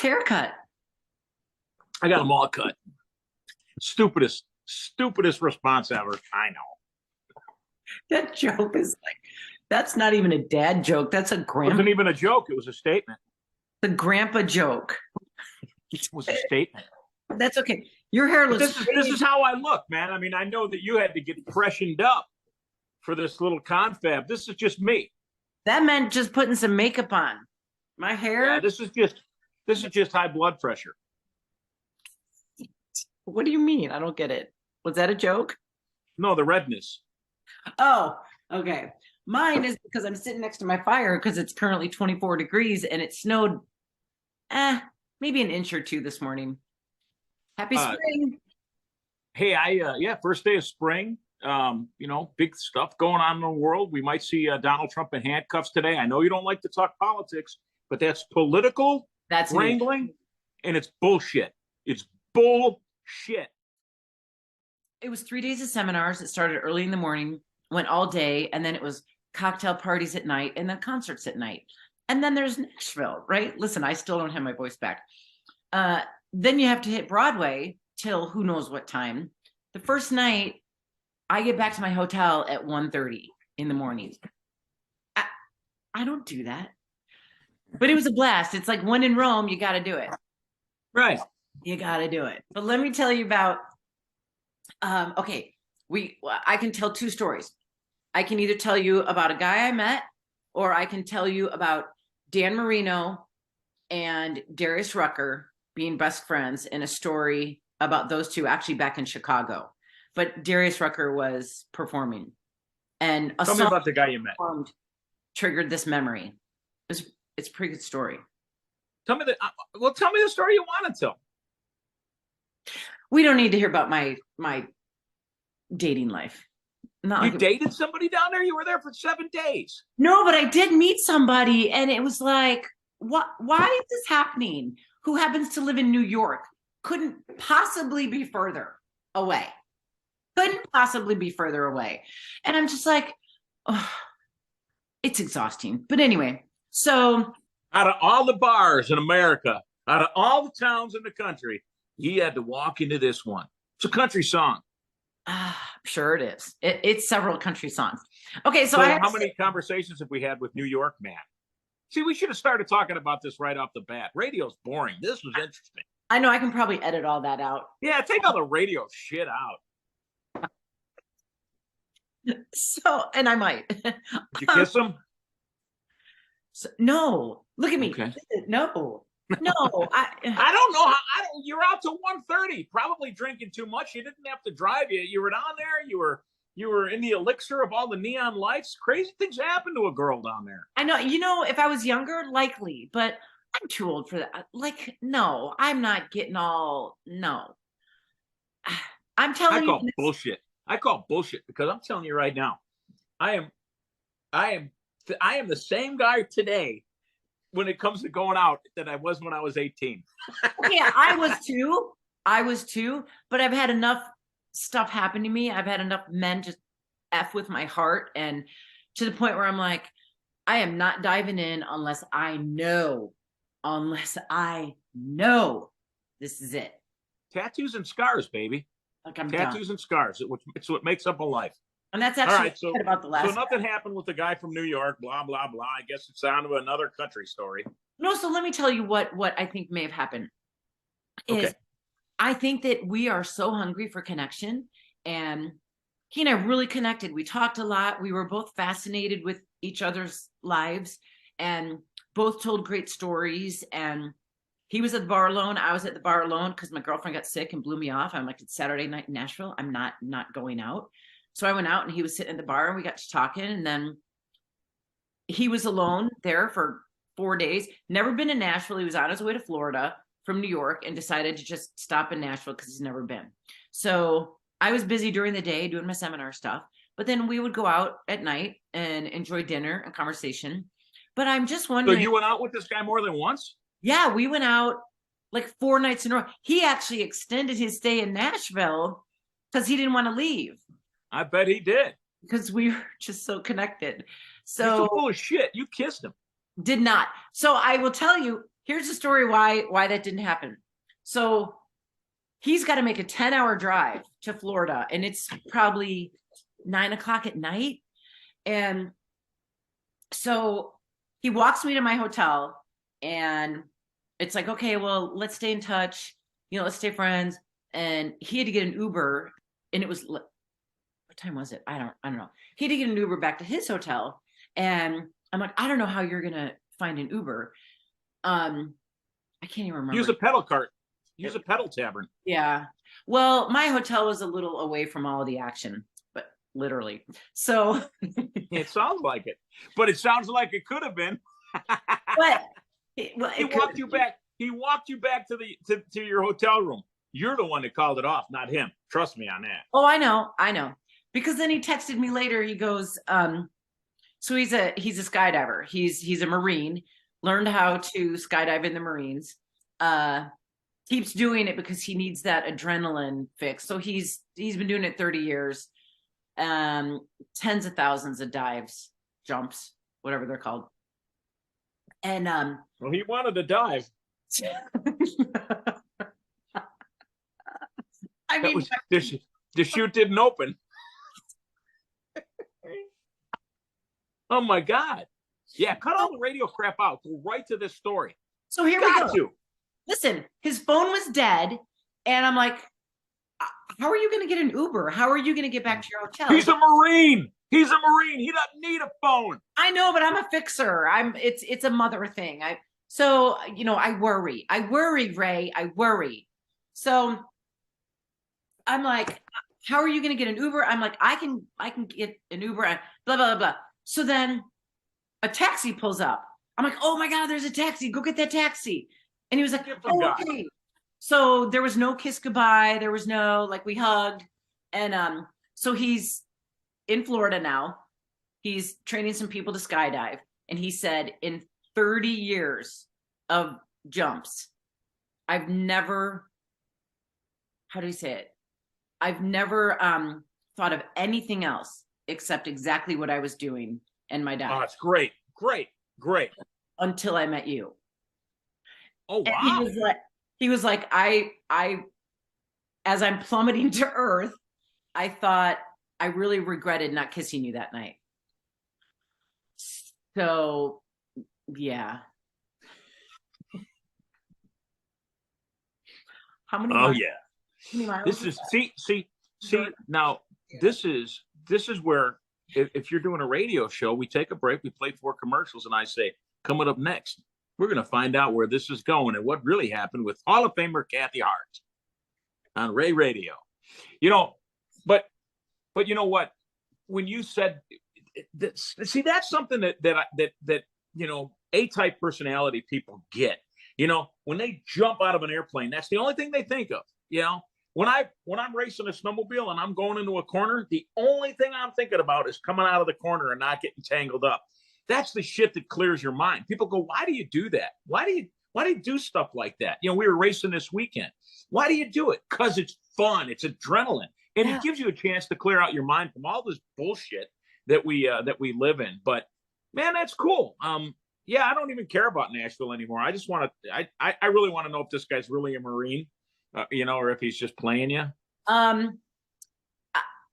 haircut? I got them all cut. Stupidest response ever. I know. That joke is like, that's not even a dad joke. That's a It grandpa. wasn't even a joke. It was a statement. The grandpa joke. It was a statement. That's okay. Your hair looks. This is how I look, man. I mean, I know that you had to get freshened up for this little confab. This is just me. That meant just putting some makeup on. My hair. Yeah, this is just high blood pressure. What do you mean? I don't get it. Was that a joke? No, the redness. Oh, okay. Mine is because I'm sitting next to my fire because it's currently 24 degrees and it snowed maybe an inch or two this morning. Happy spring. Hey, first day of spring. Big stuff going on in the world. We might see Donald Trump in handcuffs today. I know you don't like to talk politics, but that's political. That's wrangling, and it's bullshit. It's bullshit. It was 3 days of seminars. It started early in the morning, went all day, and then it was cocktail parties at night, and then concerts at night. And then there's Nashville, right? Listen, I still don't have my voice back. Then you have to hit Broadway till who knows what time. The first night, I get back to my hotel at 1:30 in the morning. I don't do that. But it was a blast. It's like when in Rome, you got to do it. Right. You got to do it. But let me tell you about, I can tell two stories. I can either tell you about a guy I met, or I can tell you about Dan Marino and Darius Rucker being best friends in a story about those two actually back in Chicago. But Darius Rucker was performing. And tell me about the guy you met. Triggered this memory. It's a pretty good story. Tell me the story you want to tell. We don't need to hear about my dating life. You dated somebody down there? You were there for 7 days. No, but I did meet somebody, and it was like, what? Why is this happening? Who happens to live in New York? Couldn't possibly be further away. Couldn't possibly be further away. And I'm just like, oh, it's exhausting. But anyway, so out of all the bars in America, out of all the towns in the country, he had to walk into this one. It's a country song. Sure it is. It's several country songs. Okay, so how many conversations have we had with New York, Matt? See, we should have started talking about this right off the bat. Radio's boring. This was interesting. I know I can probably edit all that out. Yeah, take all the radio shit out. So, and I might. Did you kiss him? No. Look at me. Okay. No. I don't know how. You're out till 1:30, probably drinking too much. You didn't have to drive. You were down there. You were in the elixir of all the neon lights. Crazy things happen to a girl down there. I know. If I was younger, likely, but I'm too old for that. Like, no, I'm not getting all. No, I'm telling you. Bullshit. I call bullshit because I'm telling you right now, I am the same guy today when it comes to going out that I was when I was 18. Yeah, I was too, but I've had enough stuff happen to me. I've had enough men just F with my heart, and to the point where I'm like, I am not diving in unless I know this is it. Tattoos and scars, baby. Like I'm tattoos done. and scars. It's what makes up a life. And that's actually right, so, about the last. So nothing happened with the guy from New York, blah, blah, blah. I guess it's down to another country story. No, so let me tell you what I think may have happened. Is okay. I think that we are so hungry for connection, and he and I really connected. We talked a lot. We were both fascinated with each other's lives and both told great stories. And he was at the bar alone. I was at the bar alone because my girlfriend got sick and blew me off. I'm like, it's Saturday night in Nashville. I'm not going out. So I went out and he was sitting at the bar and we got to talking. And then he was alone there for 4 days. Never been to Nashville. He was on his way to Florida from New York and decided to just stop in Nashville because he's never been. So I was busy during the day doing my seminar stuff, but then we would go out at night and enjoy dinner and conversation. But I'm just wondering. So you went out with this guy more than once? Yeah, we went out like 4 nights in a row. He actually extended his stay in Nashville because he didn't want to leave. I bet he did. Because we were just so connected. So you're so full of shit. You kissed him. Did not. So I will tell you, here's the story why that didn't happen. So he's got to make a 10-hour drive to Florida, and it's probably 9 o'clock at night. And so he walks me to my hotel, and it's like, okay, well, let's stay in touch. Let's stay friends. And he had to get an Uber, and it was, what time was it? I don't know. He had to get an Uber back to his hotel. And I'm like, I don't know how you're going to find an Uber. I can't even remember. Use a pedal cart. Use a pedal tavern. Yeah. Well, my hotel was a little away from all of the action, but literally. So it sounds like it, but it sounds like it could have been. But he walked you back. He walked you back to your hotel room. You're the one that called it off, not him. Trust me on that. Oh, I know. Because then he texted me later. He goes, so he's a skydiver. He's a Marine, learned how to skydive in the Marines. Keeps doing it because he needs that adrenaline fix. So he's been doing it 30 years. Tens of thousands of dives, jumps, whatever they're called. And well, he wanted to dive. I mean, the chute didn't open. Oh my God. Yeah, cut all the radio crap out. Go right to this story. So here we go. Listen, his phone was dead, and I'm like, how are you going to get an Uber? How are you going to get back to your hotel? He's a Marine. He doesn't need a phone. I know, but I'm a fixer. It's a mother thing. I worry, Ray. I worry. So I'm like, how are you going to get an Uber? I'm like, I can get an Uber, blah, blah, blah, blah. So then a taxi pulls up. I'm like, oh my God, there's a taxi. Go get that taxi. And he was like, oh, okay. So there was no kiss goodbye. There was no, we hugged. And so he's in Florida now. He's training some people to skydive. And he said, in 30 years of jumps, I've never, how do you say it? I've never thought of anything else except exactly what I was doing and my dive. Oh, it's great. Until I met you. Oh, wow. And he was like, I, as I'm plummeting to earth, I thought I really regretted not kissing you that night. So, yeah. How many miles? Oh, yeah. How many miles? This is, see, now, this is where, if you're doing a radio show, we take a break, we play 4 commercials, and I say, coming up next, we're going to find out where this is going and what really happened with Hall of Famer Kathy Hart on Ray Radio. But you know what? When you said, see, that's something that A-type personality people get. When they jump out of an airplane, that's the only thing they think of. When I'm racing a snowmobile and I'm going into a corner, the only thing I'm thinking about is coming out of the corner and not getting tangled up. That's the shit that clears your mind. People go, why do you do that? Why do you do stuff like that? We were racing this weekend. Why do you do it? Because it's fun. It's adrenaline. And it gives you a chance to clear out your mind from all this bullshit that we live in. But man, that's cool. Yeah, I don't even care about Nashville anymore. I just want to, I really want to know if this guy's really a Marine, or if he's just playing you.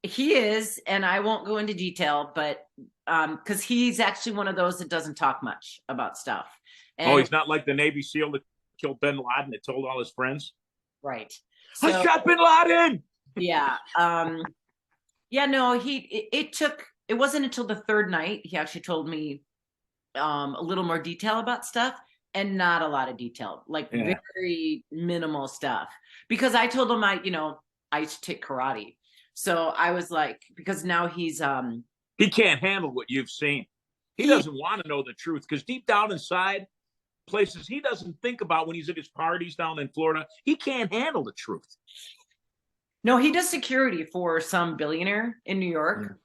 He is, and I won't go into detail, but because he's actually one of those that doesn't talk much about stuff. And, he's not like the Navy SEAL that killed bin Laden that told all his friends. Right. So, I shot bin Laden. Yeah. Yeah. No. It wasn't until the third night he actually told me a little more detail about stuff, and not a lot of detail, very minimal stuff. Because I told him I used to take karate. So I was like, because now he's he can't handle what you've seen. He doesn't want to know the truth, because deep down inside, places he doesn't think about when he's at his parties down in Florida, he can't handle the truth. No, he does security for some billionaire in New York.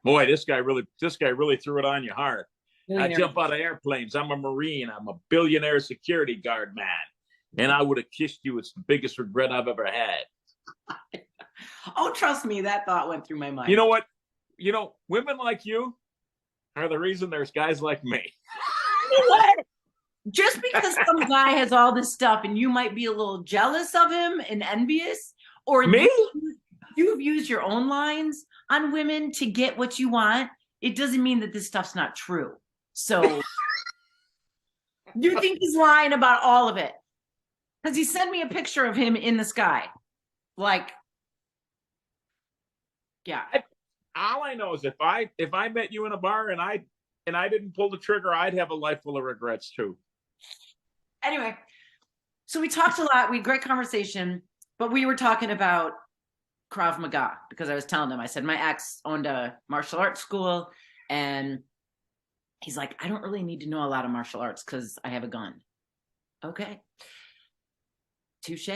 Boy, this guy really threw it on you hard. I jump out of airplanes. I'm a Marine. I'm a billionaire security guard man. And I would have kissed you. It's the biggest regret I've ever had. Oh, trust me, that thought went through my mind. You know what? Women like you are the reason there's guys like me. What? Just because some guy has all this stuff and you might be a little jealous of him and envious, or Me? you've used your own lines on women to get what you want, it doesn't mean that this stuff's not true. So you think he's lying about all of it? Because he sent me a picture of him in the sky. Like, yeah. All I know is if I met you in a bar and I didn't pull the trigger, I'd have a life full of regrets too. Anyway, so we talked a lot. We had great conversation, but we were talking about Krav Maga because I was telling him, I said, my ex owned a martial arts school, and he's like, I don't really need to know a lot of martial arts because I have a gun. Okay. Touche.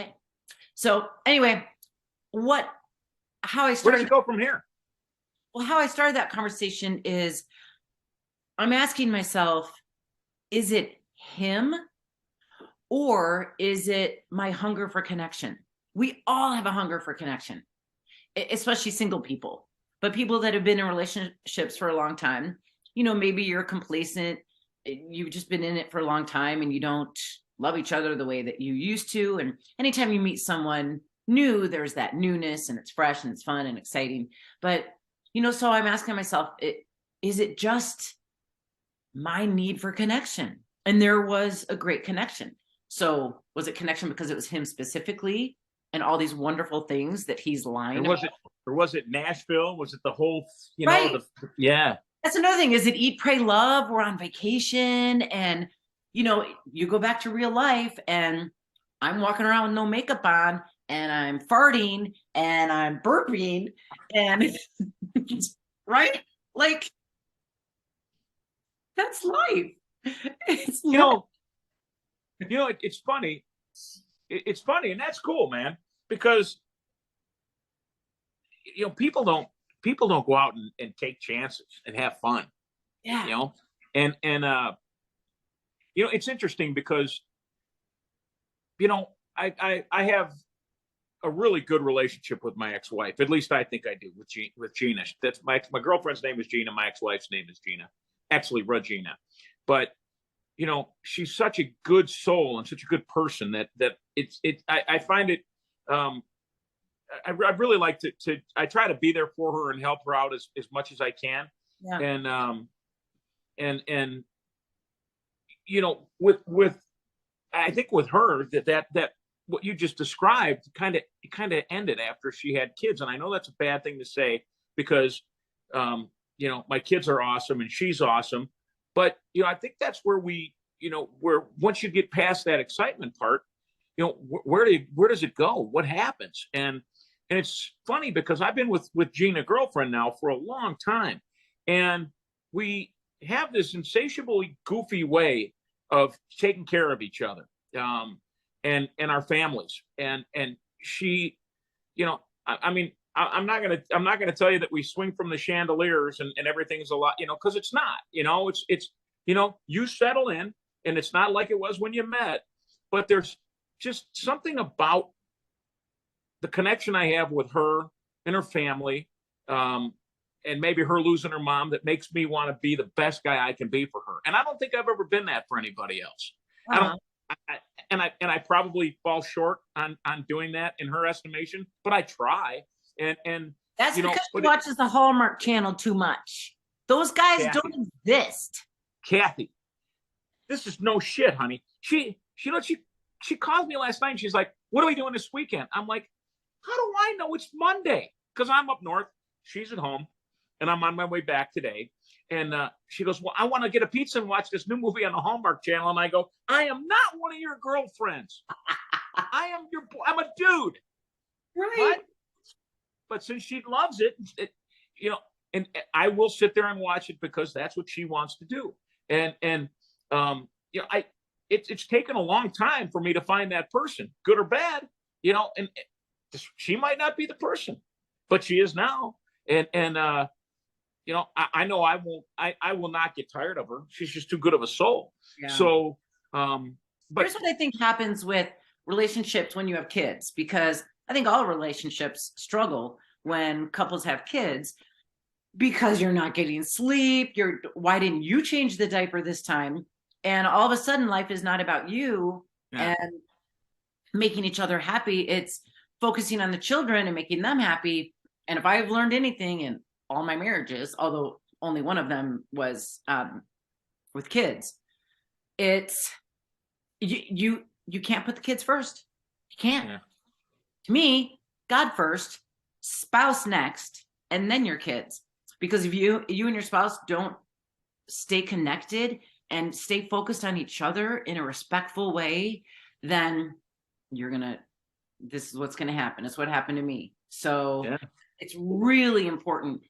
So anyway, how I started. Where does it go from here? Well, how I started that conversation is I'm asking myself, is it him or is it my hunger for connection? We all have a hunger for connection, especially single people, but people that have been in relationships for a long time, maybe you're complacent. You've just been in it for a long time and you don't love each other the way that you used to. And anytime you meet someone new, there's that newness and it's fresh and it's fun and exciting. But, so I'm asking myself, is it just my need for connection? And there was a great connection. So was it connection because it was him specifically and all these wonderful things that he's lying about? Or was it Nashville? Was it the whole, right. Yeah. That's another thing. Is it eat, pray, love? We're on vacation and, you go back to real life and I'm walking around with no makeup on and I'm farting and I'm burping and right? Like that's life. It's it's funny. It's funny and that's cool, man, because people don't go out and take chances and have fun. Yeah. And it's interesting because I have a really good relationship with my ex-wife. At least I think I do with Gina. That's my girlfriend's name is Gina. My ex-wife's name is Gina. Actually, Regina. But she's such a good soul and such a good person that I find it. I really like to I try to be there for her and help her out as much as I can. Yeah. And with I think with her that what you just described kind of ended after she had kids. And I know that's a bad thing to say because my kids are awesome and she's awesome. But I think that's where where once you get past that excitement part, where does it go? What happens? And it's funny because I've been with Gina, girlfriend, now for a long time, and we have this insatiably goofy way of taking care of each other and our families. And she, I'm not gonna tell you that we swing from the chandeliers and everything's a lot, because it's not. It's you settle in, and it's not like it was when you met, but there's just something about the connection I have with her and her family, and maybe her losing her mom, that makes me want to be the best guy I can be for her. And I don't think I've ever been that for anybody else. Uh-huh. I probably fall short on doing that in her estimation, but I try. And that's because she watches the Hallmark Channel too much. Those guys don't exist. Kathy, this is no shit, honey. She called me last night and she's like, "What are we doing this weekend?" I'm like, "How do I know? It's Monday." Because I'm up north, she's at home, and I'm on my way back today. And she goes, "Well, I want to get a pizza and watch this new movie on the Hallmark Channel." And I go, "I am not one of your girlfriends. I'm a dude." Right. But since she loves it, and I will sit there and watch it because that's what she wants to do. And it's taken a long time for me to find that person, good or bad, and she might not be the person, but she is now. And I know I will not get tired of her. She's just too good of a soul. Yeah. So, but here's what I think happens with relationships when you have kids, because I think all relationships struggle when couples have kids, because you're not getting sleep. Why didn't you change the diaper this time? And all of a sudden, life is not about you Yeah. and making each other happy. It's focusing on the children and making them happy. And if I've learned anything in all my marriages, although only one of them was with kids, it's you can't put the kids first. You can't. Yeah. To me, God first, spouse next, and then your kids. Because if you and your spouse don't stay connected and stay focused on each other in a respectful way, then this is what's gonna happen. It's what happened to me. So Yeah. it's really important.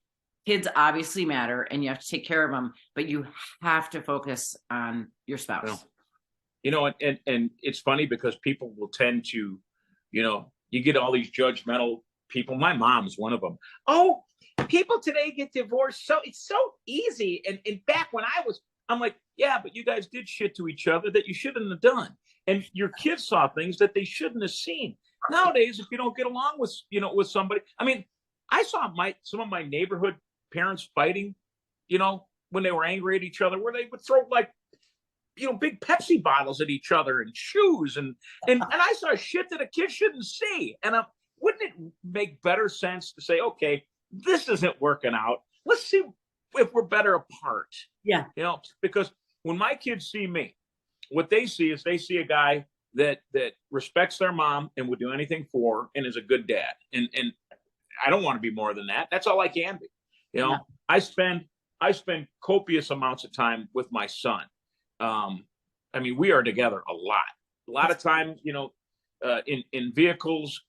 Kids obviously matter and you have to take care of them, but you have to focus on your spouse. Well, you know, and it's funny because people will tend to, you know, you get all these judgmental people. My mom's one of them. Oh, people today get divorced. So it's so easy. And back when I'm like, yeah, but you guys did shit to each other that you shouldn't have done. And your kids saw things that they shouldn't have seen. Nowadays, if you don't get along with, you know, with somebody, I mean, I saw some of my neighborhood parents fighting, you know, when they were angry at each other, where they would throw like, you know, big Pepsi bottles at each other and shoes. And I saw shit that a kid shouldn't see. And wouldn't it make better sense to say, okay, this isn't working out. Let's see if we're better apart. Yeah. You know, because when my kids see me, what they see is they see a guy that respects their mom and would do anything for her and is a good dad. And I don't want to be more than that. That's all I can be. You know, yeah. I spend copious amounts of time with my son. I mean, we are together a lot of time, you know, in vehicles,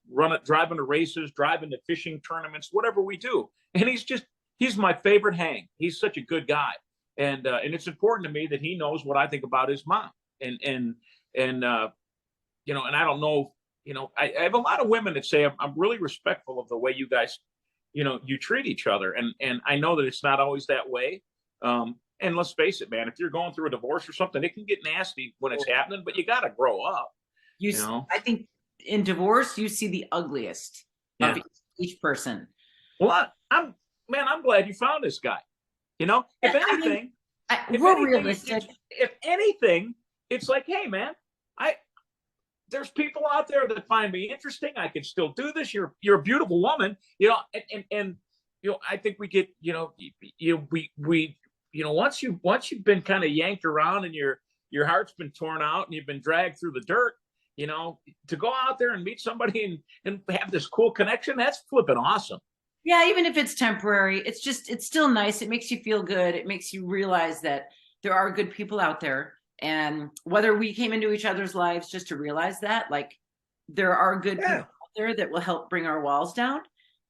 driving to races, driving to fishing tournaments, whatever we do. And he's my favorite hang. He's such a good guy. And it's important to me that he knows what I think about his mom. And you know, and I don't know, you know, I have a lot of women that say I'm really respectful of the way you guys, you know, you treat each other. And I know that it's not always that way. And let's face it, man, if you're going through a divorce or something, it can get nasty when it's happening, but you got to grow up. You know? I think in divorce, you see the ugliest of each person. Well, I'm glad you found this guy. You know, if anything, if anything, it's like, hey, man, there's people out there that find me interesting. I can still do this. You're a beautiful woman, you know, and you know, I think we get, you know, we you know, once you've been kind of yanked around and your heart's been torn out and you've been dragged through the dirt, you know, to go out there and meet somebody and have this cool connection, that's flipping awesome. Yeah, even if it's temporary, it's still nice. It makes you feel good. It makes you realize that there are good people out there. And whether we came into each other's lives just to realize that, like, there are good people out there that will help bring our walls down,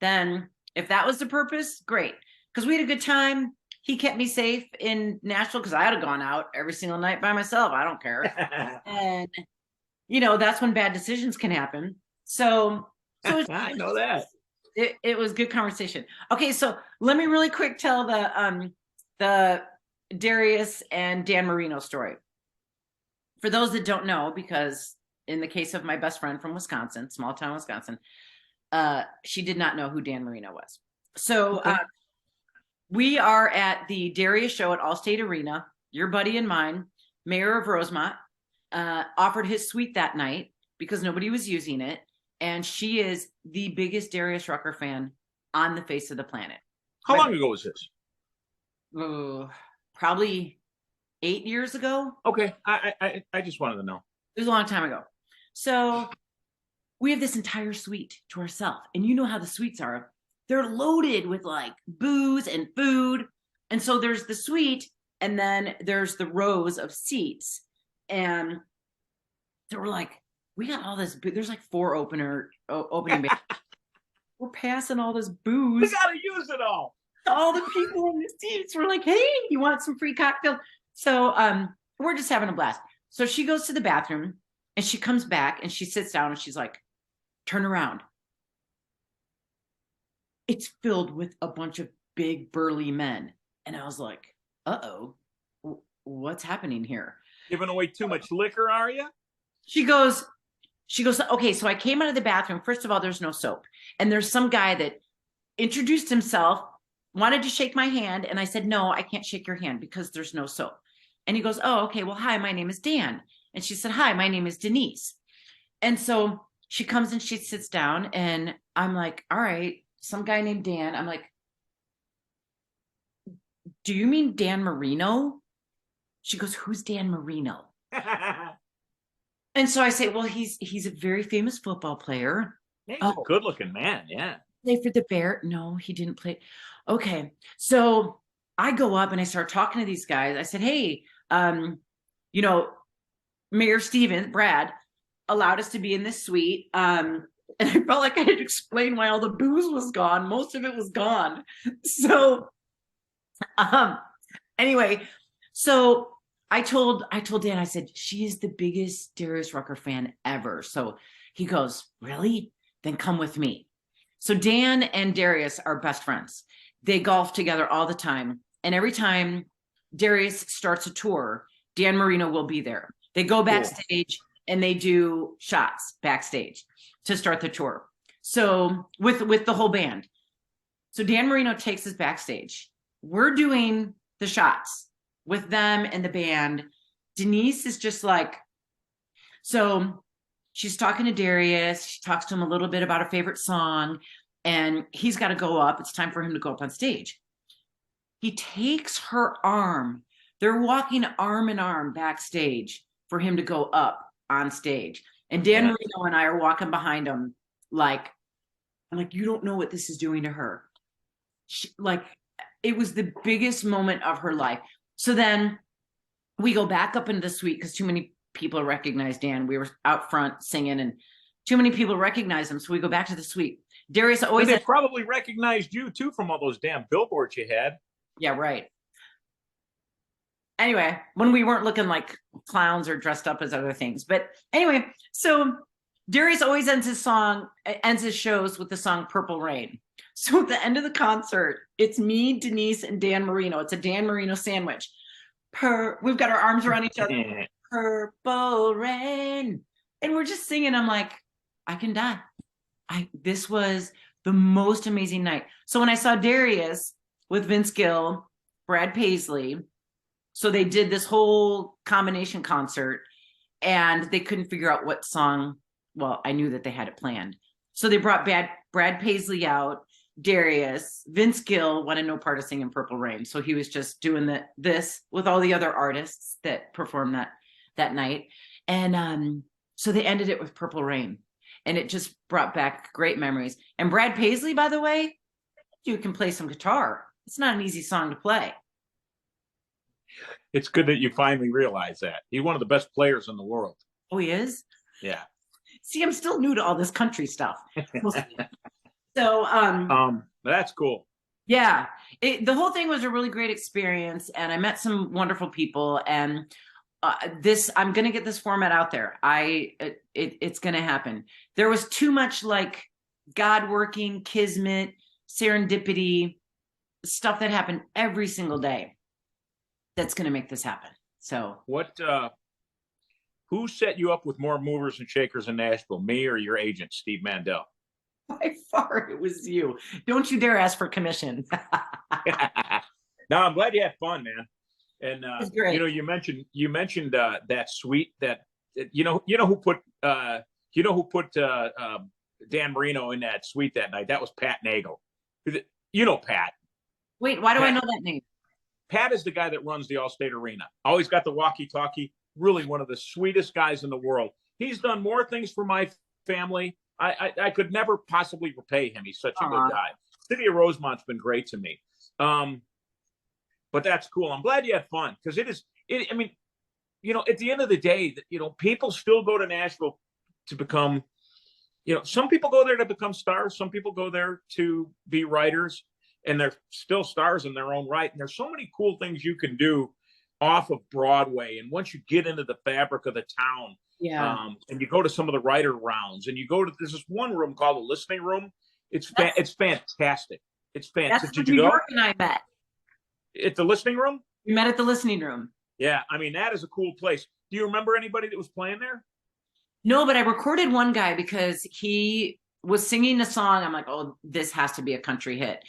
then if that was the purpose, great. Because we had a good time. He kept me safe in Nashville because I had gone out every single night by myself. I don't care. And, you know, that's when bad decisions can happen. So I know that. It was good conversation. Okay, so let me really quick tell the Darius and Dan Marino story. For those that don't know, because in the case of my best friend from Wisconsin, small town Wisconsin, she did not know who Dan Marino was. So we are at the Darius show at Allstate Arena. Your buddy and mine, Mayor of Rosemont, offered his suite that night because nobody was using it. And she is the biggest Darius Rucker fan on the face of the planet. How long ago was this? Probably 8 years ago. Okay. I just wanted to know. It was a long time ago. So we have this entire suite to ourselves. And you know how the suites are. They're loaded with like booze and food. And so there's the suite and then there's the rows of seats. And so we're like, we got all this, there's like 4 opening we're passing all this booze. We got to use it all. All the people in the seats were like, hey, you want some free cocktail? So we're just having a blast. So she goes to the bathroom and she comes back and she sits down and she's like, turn around. It's filled with a bunch of big burly men. And I was like, uh-oh, what's happening here? Giving away too much liquor, are you? She goes, okay, so I came out of the bathroom. First of all, there's no soap. And there's some guy that introduced himself, wanted to shake my hand. And I said, no, I can't shake your hand because there's no soap. And he goes, oh, okay, well, hi, my name is Dan. And she said, hi, my name is Denise. And so she comes and she sits down, and I'm like, all right, some guy named Dan. I'm like, do you mean Dan Marino? She goes, who's Dan Marino? And so I say, well, he's a very famous football player. He's a good looking man. Yeah. Play for the Bear? No, he didn't play. Okay. So I go up and I start talking to these guys. I said, hey, you know, Mayor Brad allowed us to be in this suite. And I felt like I had to explain why all the booze was gone. Most of it was gone. So anyway, so I told Dan, I said, she is the biggest Darius Rucker fan ever. So he goes, really? Then come with me. So Dan and Darius are best friends. They golf together all the time. And every time Darius starts a tour, Dan Marino will be there. They go backstage and they do shots backstage to start the tour. So with the whole band. So Dan Marino takes us backstage. We're doing the shots with them and the band. Denise is just like, so she's talking to Darius. She talks to him a little bit about her favorite song, and he's got to go up. It's time for him to go up on stage. He takes her arm. They're walking arm in arm backstage for him to go up on stage. And Dan Marino and I are walking behind him like, I'm like, you don't know what this is doing to her. It was the biggest moment of her life. So then we go back up into the suite because too many people recognized Dan. We were out front singing and too many people recognized him. So we go back to the suite. Darius always probably recognized you too from all those damn billboards you had. Yeah, right. Anyway, when we weren't looking like clowns or dressed up as other things. But anyway, so Darius always ends his shows with the song Purple Rain. So at the end of the concert, it's me, Denise, and Dan Marino. It's a Dan Marino sandwich. We've got our arms around each other. Purple Rain. And we're just singing. I'm like, I can die. This was the most amazing night. So when I saw Darius with Vince Gill, Brad Paisley, so they did this whole combination concert and they couldn't figure out what song. Well, I knew that they had it planned. So they brought Brad Paisley out, Darius, Vince Gill wanted no part of singing Purple Rain. So he was just doing this with all the other artists that performed that night. And so they ended it with Purple Rain. And it just brought back great memories. And Brad Paisley, by the way, you can play some guitar. It's not an easy song to play. It's good that you finally realize that. He's one of the best players in the world. Oh, he is? Yeah. See, I'm still new to all this country stuff. So that's cool. Yeah. The whole thing was a really great experience, and I met some wonderful people, and I'm going to get this format out there. It's going to happen. There was too much like God working, kismet, serendipity, stuff that happened every single day that's going to make this happen. So who set you up with more movers and shakers in Nashville, me or your agent, Steve Mandel? By far, it was you. Don't you dare ask for commission. No, I'm glad you had fun, man. And you mentioned that suite that who put Dan Marino in that suite that night. That was Pat Nagel. You know Pat. Wait, why do I know that name? Pat is the guy that runs the Allstate Arena. Always got the walkie-talkie. Really one of the sweetest guys in the world. He's done more things for my family. I could never possibly repay him. He's such a good guy. City of Rosemont's been great to me. But that's cool. I'm glad you had fun because at the end of the day, people still go to Nashville to become, some people go there to become stars. Some people go there to be writers, and they're still stars in their own right. And there's so many cool things you can do off of Broadway. And once you get into the fabric of the town, and you go to some of the writer rounds, and there's this one room called the listening room. It's fantastic. It's fantastic. That's where New York and I met. At the listening room? We met at the listening room. Yeah, I mean, that is a cool place. Do you remember anybody that was playing there? No, but I recorded one guy because he was singing a song. I'm like, oh, this has to be a country hit.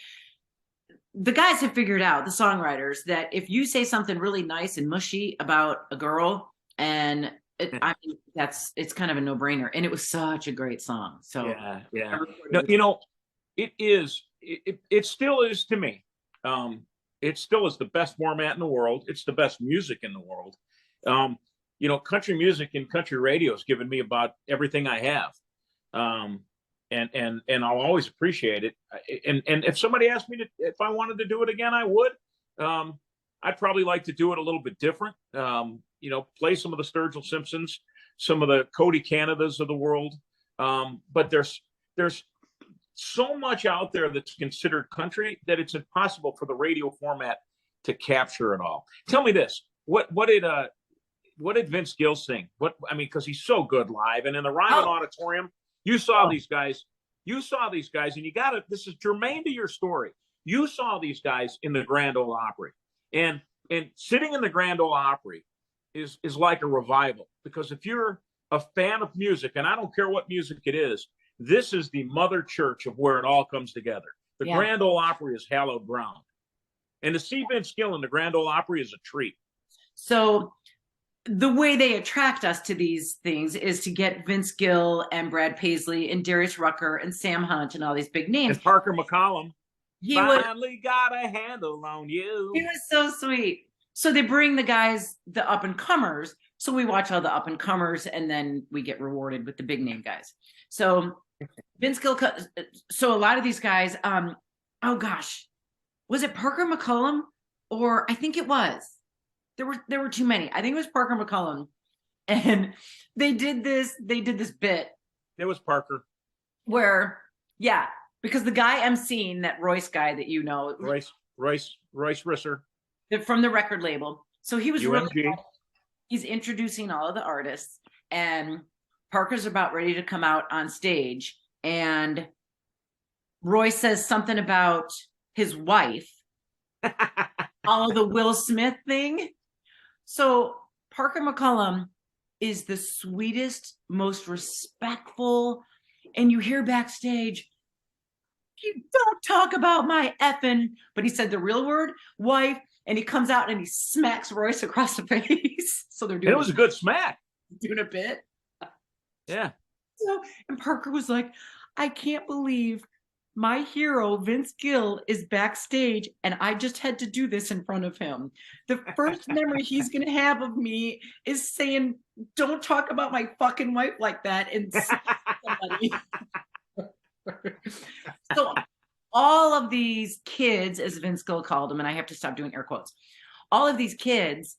the guys have figured out, the songwriters, that if you say something really nice and mushy about a girl, and I mean, it's kind of a no-brainer. And it was such a great song. So yeah. No, you know, it still is to me. It still is the best format in the world. It's the best music in the world. You know, country music and country radio has given me about everything I have. And I'll always appreciate it. And if somebody asked me if I wanted to do it again, I would. I'd probably like to do it a little bit different. You know, play some of the Sturgill Simpsons, some of the Cody Canadas of the world. But there's so much out there that's considered country that it's impossible for the radio format to capture it all. Tell me this: what did Vince Gill sing? Because he's so good live, and in the Ryman Auditorium, you saw these guys. You saw these guys, and you got to. This is germane to your story. You saw these guys in the Grand Ole Opry, and sitting in the Grand Ole Opry is like a revival, because if you're a fan of music, and I don't care what music it is, this is the mother church of where it all comes together. The Grand Ole Opry is hallowed ground, and to see Vince Gill in the Grand Ole Opry is a treat. So the way they attract us to these things is to get Vince Gill and Brad Paisley and Darius Rucker and Sam Hunt and all these big names. And Parker McCollum. He finally got a handle on you. He was so sweet. So they bring the guys, the up and comers. So we watch all the up and comers, and then we get rewarded with the big name guys. So Vince Gill. So a lot of these guys. Oh gosh, was it Parker McCollum, or I think it was. There were too many. I think it was Parker McCollum, and they did this bit. It was Parker. Where, because the guy emceeing, that Royce guy that you know, Royce Risser, from the record label. So he was UMG. really cool. He's introducing all of the artists, and Parker's about ready to come out on stage, and Royce says something about his wife, all of the Will Smith thing. So Parker McCollum is the sweetest, most respectful, and you hear backstage, you don't talk about my effing, but he said the real word, wife, and he comes out and he smacks Royce across the face. So they're doing it was a good smack. Doing a bit. Yeah. So, and Parker was like, I can't believe my hero, Vince Gill, is backstage, and I just had to do this in front of him. The first memory he's going to have of me is saying, don't talk about my fucking wife like that, and somebody. So all of these kids, as Vince Gill called them, and I have to stop doing air quotes, all of these kids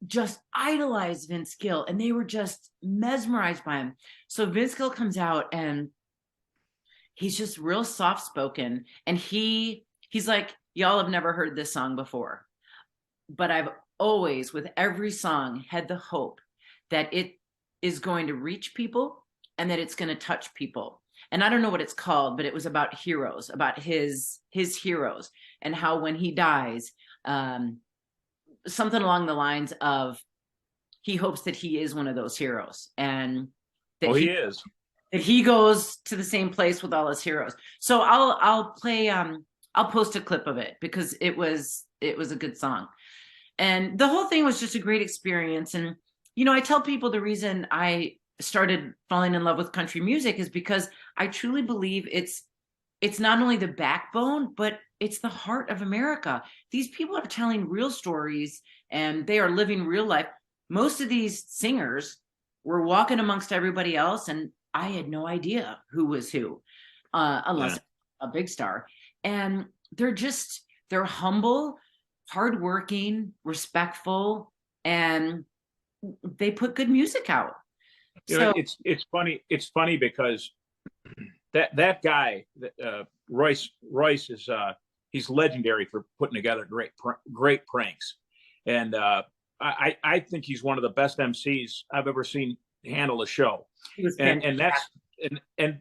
just idolized Vince Gill, and they were just mesmerized by him. So Vince Gill comes out, and he's just real soft-spoken, and he's like, y'all have never heard this song before, but I've always, with every song, had the hope that it is going to reach people and that it's going to touch people. And I don't know what it's called, but it was about heroes, about his heroes, and how when he dies, something along the lines of, he hopes that he is one of those heroes, and that he is. That he goes to the same place with all his heroes. So I'll play. I'll post a clip of it, because it was a good song, and the whole thing was just a great experience. And you know, I tell people the reason I started falling in love with country music is because I truly believe it's not only the backbone, but it's the heart of America. These people are telling real stories, and they are living real life. Most of these singers were walking amongst everybody else, and I had no idea who was who, unless a big star. And they're humble, hardworking, respectful, and they put good music out. You know, it's funny. It's funny because that guy, Royce is he's legendary for putting together great pranks, and I think he's one of the best MCs I've ever seen handle a show. And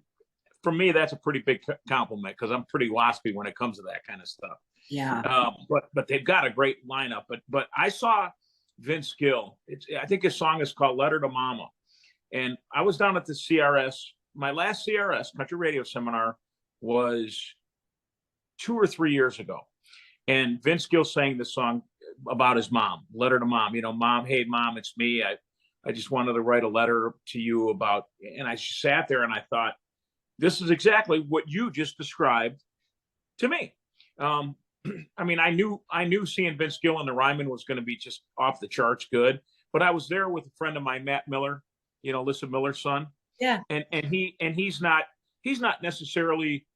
for me, that's a pretty big compliment, because I'm pretty waspy when it comes to that kind of stuff. Yeah. But they've got a great lineup. But I saw Vince Gill. I think his song is called "Letter to Mama," and I was down at the CRS. My last CRS country radio seminar was 2 or 3 years ago, And Vince Gill sang the song about his mom, letter to mom. You know, mom, hey mom, it's me. I just wanted to write a letter to you about. And I sat there and I thought, this is exactly what you just described to me. I mean, I knew seeing Vince Gill and the Ryman was going to be just off the charts good. But I was there with a friend of mine, Matt Miller, you know, Lissa Miller's son. Yeah. And he's not necessarily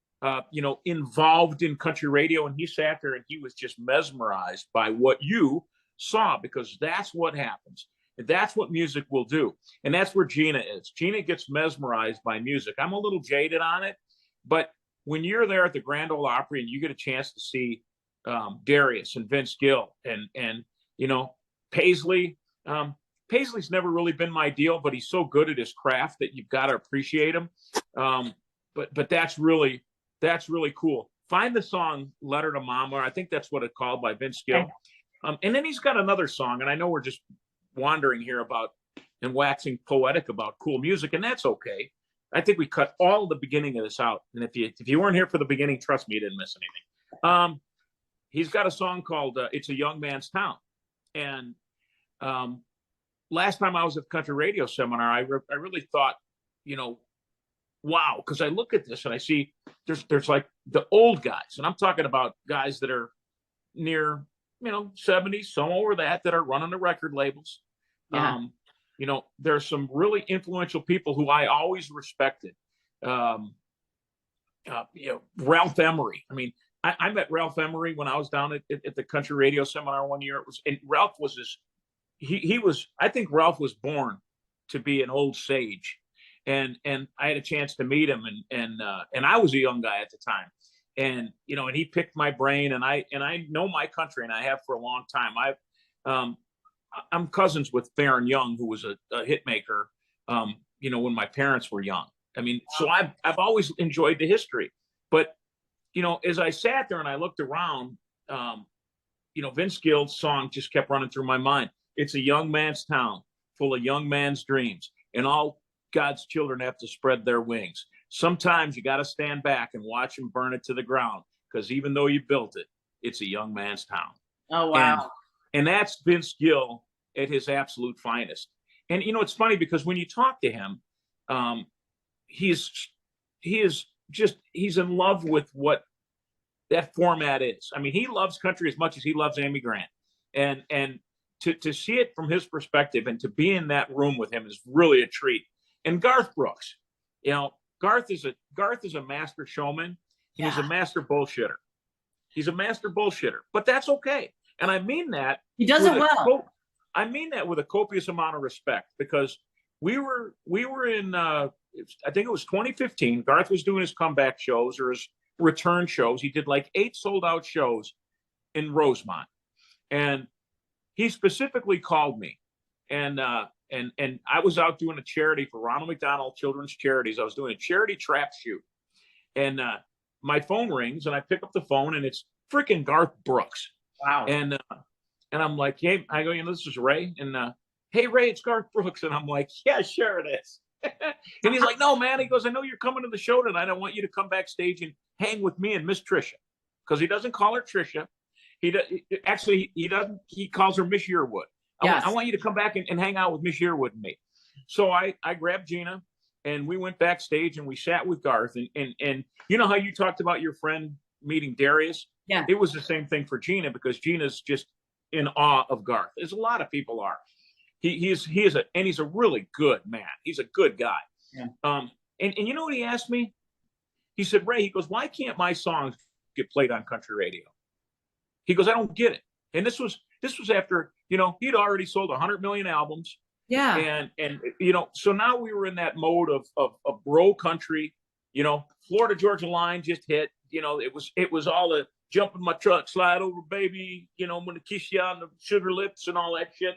you know, involved in country radio, and he sat there and he was just mesmerized by what you saw, because that's what happens. That's what music will do. And that's where Gina is. Gina gets mesmerized by music. I'm a little jaded on it, but when you're there at the Grand Ole Opry and you get a chance to see Darius and Vince Gill and you know, Paisley. Paisley's never really been my deal, but he's so good at his craft that you've got to appreciate him. But that's really cool. Find the song "Letter to Mama." I think that's what it's called, by Vince Gill. And then he's got another song, and I know we're just wandering here about and waxing poetic about cool music, and that's okay. I think we cut all the beginning of this out, and if you weren't here for the beginning, trust me, you didn't miss anything. He's got a song called "It's a Young Man's Town," and last time I was at the country radio seminar, I really thought, you know, wow, because I look at this and I see there's like the old guys, and I'm talking about guys that are near, you know, 70s, some over that are running the record labels. Yeah. You know, there's some really influential people who I always respected. You know, Ralph Emery. I mean, I met Ralph Emery when I was down at the country radio seminar one year. And Ralph was this. He was. I think Ralph was born to be an old sage, and I had a chance to meet him, and I was a young guy at the time, and you know, and he picked my brain, and I know my country, and I have for a long time. I'm cousins with Farron Young, who was a hit maker, you know, when my parents were young. I mean, so I've always enjoyed the history, but you know, as I sat there and I looked around, you know, Vince Gill's song just kept running through my mind. It's a young man's town full of young man's dreams, and all God's children have to spread their wings. Sometimes you got to stand back and watch them burn it to the ground, because even though you built it, it's a young man's town. Oh, wow. And that's Vince Gill at his absolute finest. And, you know, it's funny because when you talk to him, he's in love with what that format is. I mean, he loves country as much as he loves Amy Grant. And to see it from his perspective and to be in that room with him is really a treat. And Garth Brooks, you know, Garth is a master showman. Yeah. He's a master bullshitter. He's a master bullshitter, but that's okay. And I mean that. He does it well. I mean that with a copious amount of respect, because we were in, I think it was 2015. Garth was doing his comeback shows or his return shows. He did like 8 sold out shows in Rosemont. And he specifically called me, and I was out doing a charity for Ronald McDonald Children's Charities. I was doing a charity trap shoot, and my phone rings, and I pick up the phone, and it's freaking Garth Brooks. Wow. And I'm like, hey, I go, you know, this is Ray, and hey, Ray, it's Garth Brooks, and I'm like, yeah, sure it is. And he's like, no, man. He goes, I know you're coming to the show tonight. I want you to come backstage and hang with me and Miss Trisha, because he doesn't call her Trisha. He doesn't. He calls her Miss Yearwood. Yes. I want you to come back and hang out with Miss Yearwood and me. So I grabbed Gina, and we went backstage and we sat with Garth. And you know how you talked about your friend meeting Darius? Yeah. It was the same thing for Gina, because Gina's just in awe of Garth. As a lot of people are. He's a really good man. He's a good guy. Yeah. And you know what he asked me? He said, Ray, he goes, why can't my songs get played on country radio? He goes, I don't get it. And this was after, you know, he'd already sold 100 million albums. Yeah. And you know, so now we were in that mode of bro country. You know, Florida Georgia Line just hit. You know, it was all the jump in my truck, slide over, baby. You know, I'm gonna kiss you on the sugar lips and all that shit.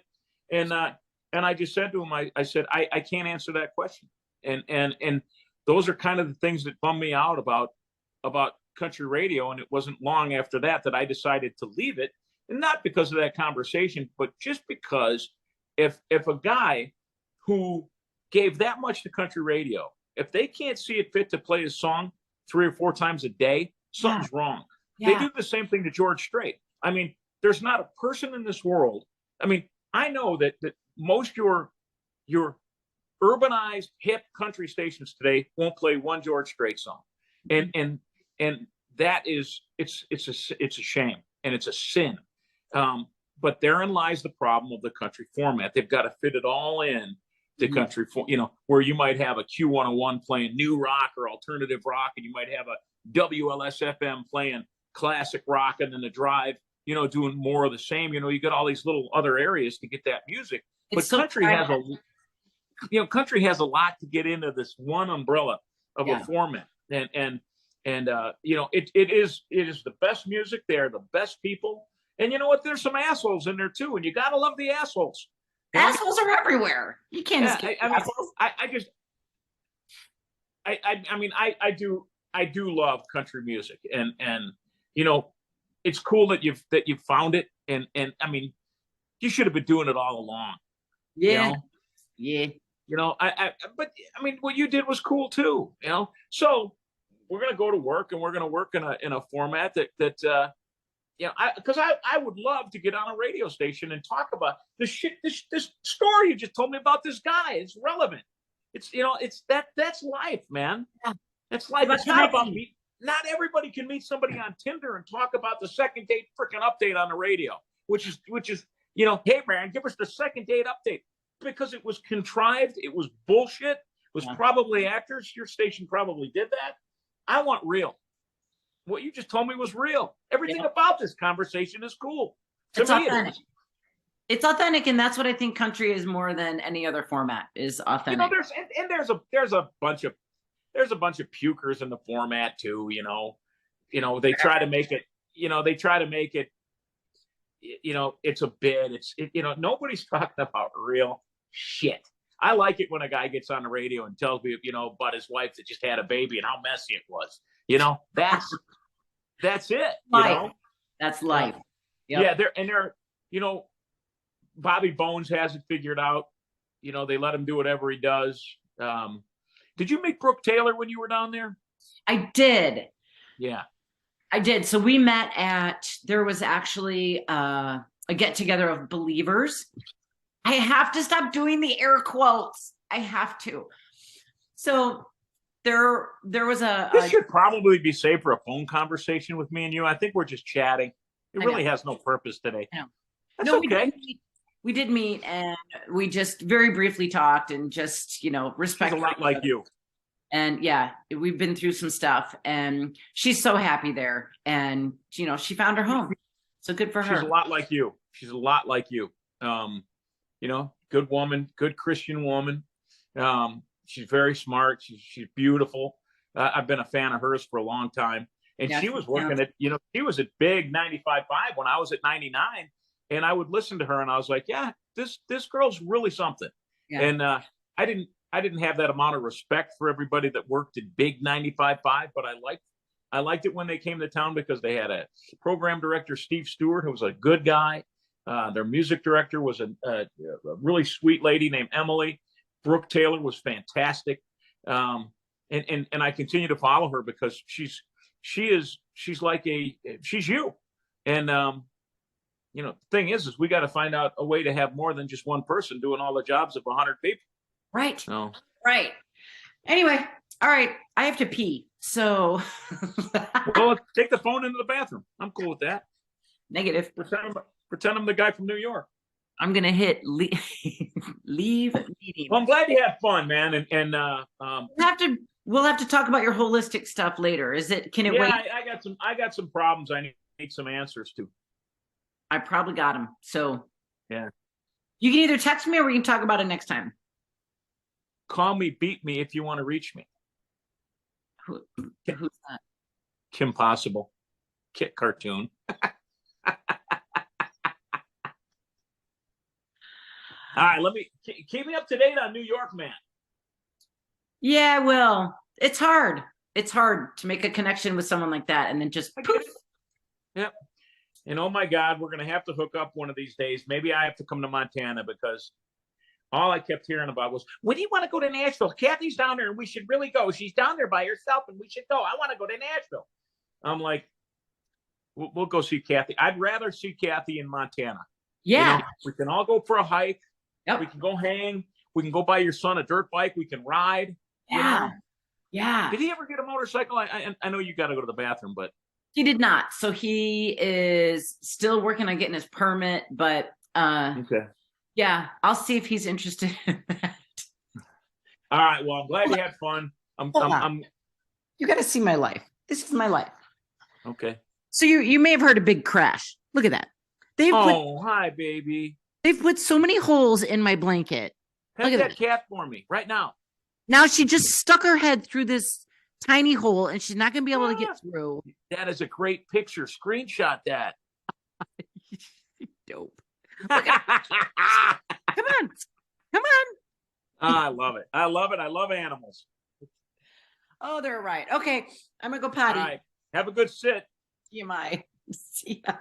And I just said to him, I said, I can't answer that question. And those are kind of the things that bum me out about country radio. And it wasn't long after that I decided to leave it, and not because of that conversation, but just because if a guy who gave that much to country radio, if they can't see it fit to play his song 3 or 4 times a day, something's wrong. Yeah. They do the same thing to George Strait. I mean, there's not a person in this world. I mean, I know that most your urbanized hip country stations today won't play one George Strait song, and that is it's a shame and it's a sin. But therein lies the problem of the country format. They've got to fit it all in to country, where you might have a Q101 playing new rock or alternative rock, and you might have a WLSFM playing classic rock, and then the drive, doing more of the same. You got all these little other areas to get that music. But country has a lot to get into this one umbrella of a format, and it is the best music. They're the best people, and you know what? There's some assholes in there too, and you gotta love the assholes. Assholes are everywhere. You can't escape assholes. I do love country music, and it's cool that you've found it, and I mean, you should have been doing it all along. Yeah. But I mean, what you did was cool too. So we're gonna go to work, and we're gonna work in a format that because I would love to get on a radio station and talk about this story you just told me about this guy. It's relevant. It's that's life, man. Yeah. That's life. It's not about me. Not everybody can meet somebody on Tinder and talk about the second date freaking update on the radio, which is hey man, give us the second date update, because it was contrived. It was bullshit. It was probably actors. Your station probably did that. I want real. What you just told me was real. Everything about this conversation is cool. It's authentic. It's authentic, and that's what I think country is more than any other format, is authentic. There's a bunch of pukers in the format too. They try to make it. It's a bit. Nobody's talking about real shit. I like it when a guy gets on the radio and tells me, about his wife that just had a baby and how messy it was. That's it. Life. That's life. Yep. Yeah, Bobby Bones has it figured out. They let him do whatever he does. Did you meet Brooke Taylor when you were down there? I did. Yeah. I did. So we met there was actually a get together of believers. I have to stop doing the air quotes. I have to. So there was this should probably be safe for a phone conversation with me and you. I think we're just chatting. It really has no purpose today. I know. That's okay. We did meet, and we just very briefly talked, and just, respect. She's a lot like you. And yeah, we've been through some stuff, and she's so happy there, and she found her home. So good for her. She's a lot like you. Good woman, good Christian woman. She's very smart. She's beautiful. I've been a fan of hers for a long time. And she was working at, she was at big 95.5 when I was at 99. And I would listen to her, and I was like, yeah, this girl's really something. Yeah. And I didn't have that amount of respect for everybody that worked at big 95.5, but I liked it when they came to town, because they had a program director, Steve Stewart, who was a good guy. Their music director was a really sweet lady named Emily. Brooke Taylor was fantastic. And I continue to follow her because she's you. And, the thing is we got to find out a way to have more than just one person doing all the jobs of 100 people. Right. So. Right. Anyway. All right. I have to pee. So. Well, take the phone into the bathroom. I'm cool with that. Negative. Pretend I'm the guy from New York. I'm going to hit leave meeting. Well, I'm glad you had fun, man. We'll have to talk about your holistic stuff later. Can it wait? I got some problems I need some answers to. I probably got them. So yeah, you can either text me or we can talk about it next time. Call me, beat me if you want to reach me. Who's that? Kim Possible, Kit Cartoon. All right, keep me up to date on New York, man. Yeah, well, it's hard. It's hard to make a connection with someone like that and then just poof. Yep. And oh my God, we're going to have to hook up one of these days. Maybe I have to come to Montana, because all I kept hearing about was, when do you want to go to Nashville? Kathy's down there and we should really go. She's down there by herself and we should go. I want to go to Nashville. I'm like, We'll go see Kathy. I'd rather see Kathy in Montana. Yeah. We can all go for a hike. Yep. We can go hang. We can go buy your son a dirt bike. We can ride. Yeah. Yeah. Did he ever get a motorcycle? I know you got to go to the bathroom, but he did not. So he is still working on getting his permit, but okay. Yeah, I'll see if he's interested in that. All right. Well, I'm glad you had fun. You got to see my life. This is my life. Okay. So you may have heard a big crash. Look at that. Hi, baby. They've put so many holes in my blanket. Pet Look at that cat for me right now. Now she just stuck her head through this tiny hole and she's not going to be able to get through. That is a great picture. Screenshot that. Dope. Come on. I love it. I love animals. Oh, they're right. Okay. I'm going to go potty. All right. Have a good sit. You might. See ya.